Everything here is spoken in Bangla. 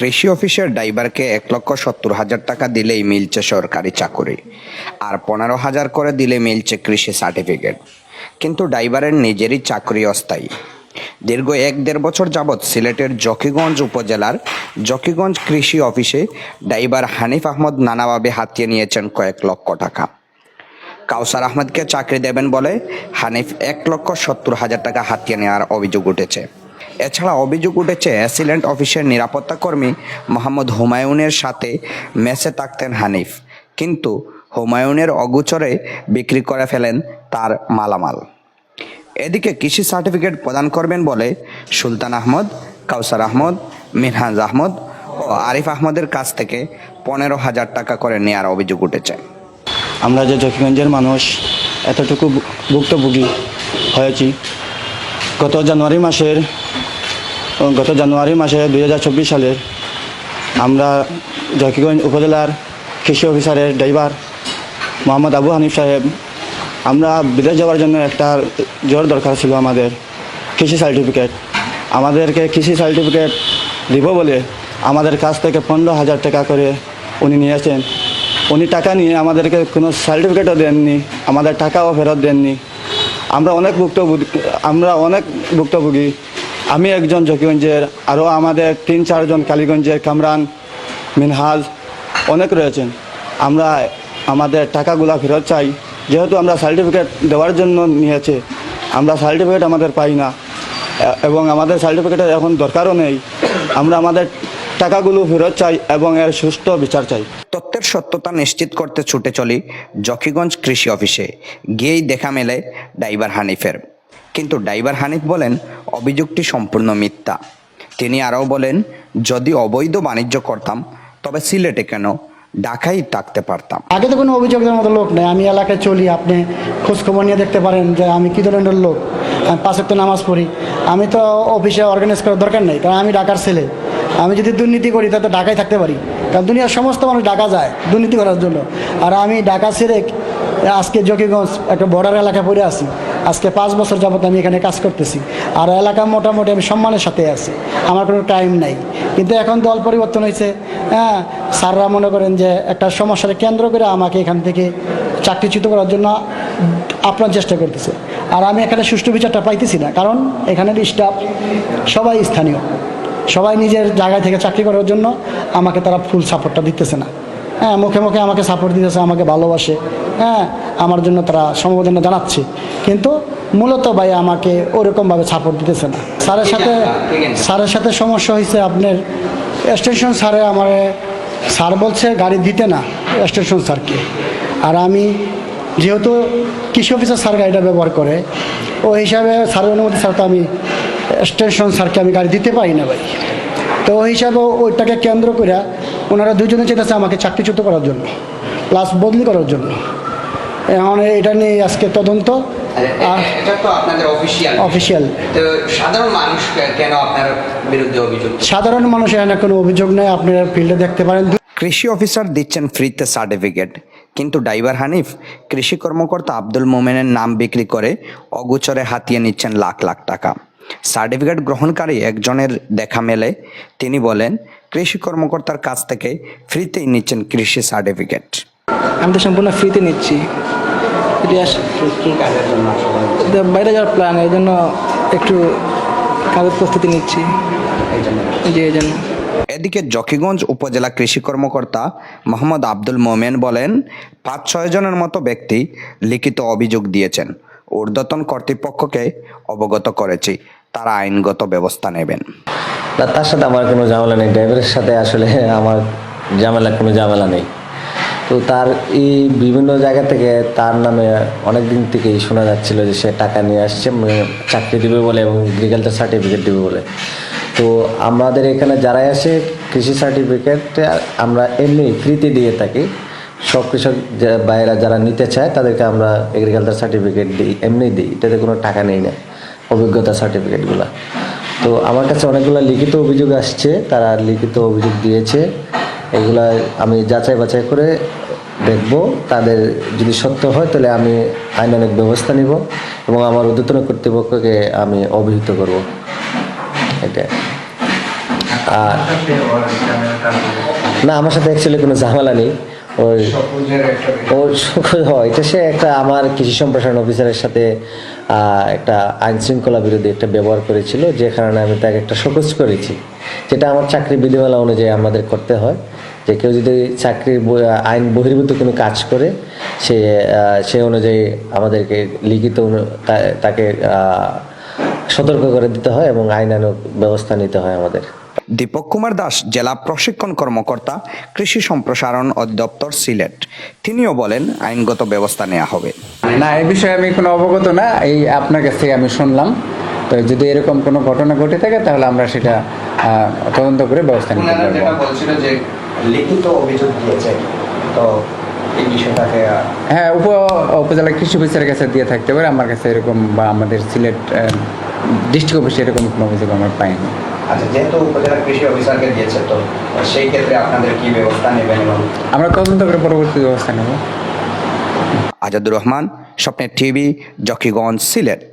কৃষি অফিসের ড্রাইভারকে 1,70,000 টাকা দিলেই মিলছে সরকারি চাকরি, আর 15,000 করে দিলে মিলছে কৃষি সার্টিফিকেট। কিন্তু ড্রাইভারের নিজেরই চাকরি অস্থায়ী। দীর্ঘ 1-1.5 বছর যাবৎ সিলেটের জকিগঞ্জ উপজেলার জকিগঞ্জ কৃষি অফিসে ড্রাইভার হানিফ আহমদ নানাভাবে হাতিয়ে নিয়েছেন কয়েক লক্ষ টাকা। কাউসার আহমদকে চাকরি দেবেন বলে হানিফ 1,70,000 টাকা হাতিয়ে নেওয়ার অভিযোগ উঠেছে। এছাড়া অভিযোগ উঠেছে অ্যাসিল্যান্ড অফিসের নিরাপত্তা কর্মী মোহাম্মদ হুমায়ুনের সাথে মেসে থাকতেন হানিফ, কিন্তু হুমায়ুনের অগোচরে বিক্রি করে ফেলেন তার মালামাল। এদিকে কৃষি সার্টিফিকেট প্রদান করবেন বলে সুলতান আহমদ, কাউসার আহমদ, মিনহাজ আহমদ ও আরিফ আহমদের কাছ থেকে 15,000 টাকা করে নেওয়ার অভিযোগ উঠেছে। আমরা যে জকিগঞ্জের মানুষ এতটুকু ভুক্তভোগী হয়েছি। গত জানুয়ারি মাসে 2024 সালের আমরা জকিগঞ্জ উপজেলার কৃষি অফিসারের ড্রাইভার মোহাম্মদ আবু হানিফ সাহেব, আমরা বিদেশ যাওয়ার জন্য একটা জোর দরকার ছিল আমাদের কৃষি সার্টিফিকেট। আমাদেরকে কৃষি সার্টিফিকেট দিব বলে আমাদের কাছ থেকে 15,000 টাকা করে উনি নিয়েছেন। উনি টাকা নিয়ে আমাদেরকে কোনো সার্টিফিকেটও দেননি, আমাদের টাকাও ফেরত দেননি। আমরা অনেক ভুক্তভোগী। আমি একজন জকিগঞ্জের, আরও আমাদের 3-4 জন কালীগঞ্জের, কামরান, মিনহাজ অনেক রয়েছেন। আমরা আমাদের টাকাগুলা ফেরত চাই। যেহেতু আমরা সার্টিফিকেট দেওয়ার জন্য নিয়েছে, আমরা সার্টিফিকেট আমাদের পাই না এবং আমাদের সার্টিফিকেটের এখন দরকারও নেই। আমরা আমাদের টাকাগুলো ফেরত চাই এবং এর সুষ্ঠু বিচার চাই। তথ্যের সত্যতা নিশ্চিত করতে ছুটে চলি জকিগঞ্জ কৃষি অফিসে। গিয়েই দেখা মেলে ড্রাইভার হানিফের, কিন্তু ড্রাইভার হানিফ বলেন অভিযোগটি সম্পূর্ণ মিথ্যা। তিনি আরও বলেন, যদি অবৈধ বাণিজ্য করতাম তবে সিলেটে কেন, ঢাকায় থাকতে পারতাম। আগে তো কোনো অভিযোগের মতো লোক নেই। আমি এলাকায় চলি, আপনি খোঁজখবর নিয়ে দেখতে পারেন যে আমি কী ধরনের লোক। আমি 5 ওয়াক্ত নামাজ পড়ি। আমি তো অফিসে অর্গানাইজ করার দরকার নেই, কারণ আমি ঢাকার ছেলে। আমি যদি দুর্নীতি করি তাহলে ঢাকায় থাকতে পারি, কারণ দুনিয়ার সমস্ত মানুষ ঢাকা যায় দুর্নীতি করার জন্য। আর আমি ঢাকা ছেড়ে আজকে জকিগঞ্জ একটা বর্ডার এলাকায় পড়ে আছি। আজকে 5 বছর যাবত আমি এখানে কাজ করতেছি, আর এলাকা মোটামুটি আমি সম্মানের সাথে আছি, আমার কোনো টাইম নাই। কিন্তু এখন দল পরিবর্তন হয়েছে। স্যাররা মনে করেন যে একটা সমস্যাকে কেন্দ্র করে আমাকে এখান থেকে চাকরিচ্যুত করার জন্য আপনার চেষ্টা করতেছে। আর আমি এখানে সুষ্ঠু বিচারটা পাইতেছি না, কারণ এখানের স্টাফ সবাই স্থানীয়, সবাই নিজের জায়গায় থেকে চাকরি করার জন্য আমাকে তারা ফুল সাপোর্টটা দিতেছে না। মুখে মুখে আমাকে সাপোর্ট দিতেছে, আমাকে ভালোবাসে, আমার জন্য তারা সমবেদনা জানাচ্ছে, কিন্তু মূলত ভাই আমাকে ওরকমভাবে সাপোর্ট দিতেছে না। স্যারের সাথে সমস্যা হয়েছে আপনার স্টেশন স্যারে স্যার বলছে গাড়ি দিতে না স্টেশন স্যারকে। আর আমি যেহেতু কৃষি অফিসার স্যার গাড়িটা ব্যবহার করে, ও হিসাবে স্যারের অনুমতি ছাড়া তো আমি স্টেশন স্যারকে আমি গাড়ি দিতে পারি না ভাই। তো ওই হিসাবে ওইটাকে কেন্দ্র করে ওনারা দুজনে চেয়েছে আমাকে চাকরিচ্যুত করার জন্য, প্লাস বদলি করার জন্য। এখন এটা নিয়ে আজকে তদন্ত। অফিসিয়াল সাধারণ মানুষ এখানে কোনো অভিযোগ নেই, আপনারা ফিল্ডে দেখতে পারেন। কৃষি অফিসার দিচ্ছেন ফ্রিতে সার্টিফিকেট, কিন্তু ড্রাইভার হানিফ কৃষি কর্মকর্তা আব্দুল মোমেনের নাম বিক্রি করে অগোচরে হাতিয়ে নিচ্ছেন লাখ লাখ টাকা। সার্টিফিকেট গ্রহণকারী একজনের দেখা মেলে, তিনি বলেন কৃষি কর্মকর্তার কাছ থেকে ফ্রিতেই নিচ্ছেন কৃষি সার্টিফিকেট। আমি তো সম্পূর্ণ ফ্রিতে নিচ্ছি, বাইরে যাওয়ার প্ল্যান, এই জন্য একটু কাগজ প্রস্তুতি নিচ্ছি এই জন্য। এদিকে জকিগঞ্জ উপজেলা কৃষি কর্মকর্তা মোহাম্মদ আব্দুল মোমেন বলেন 5-6 জনের মতো ব্যক্তি লিখিত অভিযোগ দিয়েছেন। ঊর্ধ্বতন কর্তৃপক্ষকে অবগত করেছি, তারা আইনগত ব্যবস্থা নেবেন। তার সাথে আমার কোনো ঝামেলা নেই, ড্রাইভারের সাথে আসলে আমার কোনো ঝামেলা নেই। তো তার এই বিভিন্ন জায়গা থেকে তার নামে অনেক দিন থেকেই শোনা যাচ্ছিল যে সে টাকা নিয়ে আসছে চাকরি দেবে বলে এবং এগ্রিকালচার সার্টিফিকেট দেবে বলে। তো আমাদের এখানে যারাই আসে কৃষি সার্টিফিকেট আমরা এমনি ফ্রিতে দিয়ে থাকি। সব কৃষক বাইরা যারা নিতে চায় তাদেরকে আমরা এগ্রিকালচার সার্টিফিকেট দিই, এমনি দিই, এটাতে কোনো টাকা নেই না, অভিজ্ঞতা সার্টিফিকেটগুলো। তো আমার কাছে অনেকগুলো লিখিত অভিযোগ আসছে, তারা লিখিত অভিযোগ দিয়েছে। এগুলা আমি যাচাই বাছাই করে দেখব, তাদের যদি সত্য হয় তাহলে আমি আইনানুগ ব্যবস্থা নিব এবং আমার ঊর্ধ্বতন কর্তৃপক্ষকে আমি অবহিত করব। এটা আর না, আমার সাথে অ্যাকচুয়ালি কোনো ঝামেলা নেই। ওই এটা সে একটা আমার কৃষি সম্প্রসারণ অফিসারের সাথে একটা আইন শৃঙ্খলা বিরোধী একটা ব্যবহার করেছিল, যে কারণে আমি তাকে একটা শোকজ করেছি, যেটা আমার চাকরি বিধিমালা অনুযায়ী আমাদের করতে হয়। যে কেউ যদি চাকরির আইন বহির্ভূত কোনো কাজ করে সে অনুযায়ী আমাদেরকে লিখিত তাকে সতর্ক করে দিতে হয় এবং আইনানুগ ব্যবস্থা নিতে হয় আমাদের। দীপক কুমার দাস, জেলা প্রশিক্ষণ কর্মকর্তা, কৃষি সম্প্রসারণ অধিদপ্তর, সিলেট। তিনিও বলেন আইনগত ব্যবস্থা নেওয়া হবে। না, এই বিষয়ে আমি কোনো অবগত না, এই আপনার কাছ থেকে আমি শুনলাম। তো যদি এরকম কোনো ঘটনা ঘটে থাকে তাহলে আমরা সেটা তদন্ত করে ব্যবস্থা নিতে পারবো। বলছিল যে লিখিত অভিযোগ দিয়েছে, তো এই বিষয়টাকে হ্যাঁ, উপজেলা কৃষি অফিসারের কাছে দিয়ে থাকতে পারে, আমার কাছে এরকম বা আমাদের সিলেট ডিস্ট্রিক্ট অফিসে এরকম কোনো অভিযোগ আমরা পাইনি। আচ্ছা, যেহেতু উপজেলা কৃষি অফিসারকে দিয়েছে, তো সেই ক্ষেত্রে আপনাদের কি ব্যবস্থা নেবেন? এবং আমরা তদন্ত করে পরবর্তী ব্যবস্থা নেব। আজাদুর রহমান, স্বপ্নের টিভি, জকিগঞ্জ, সিলেট।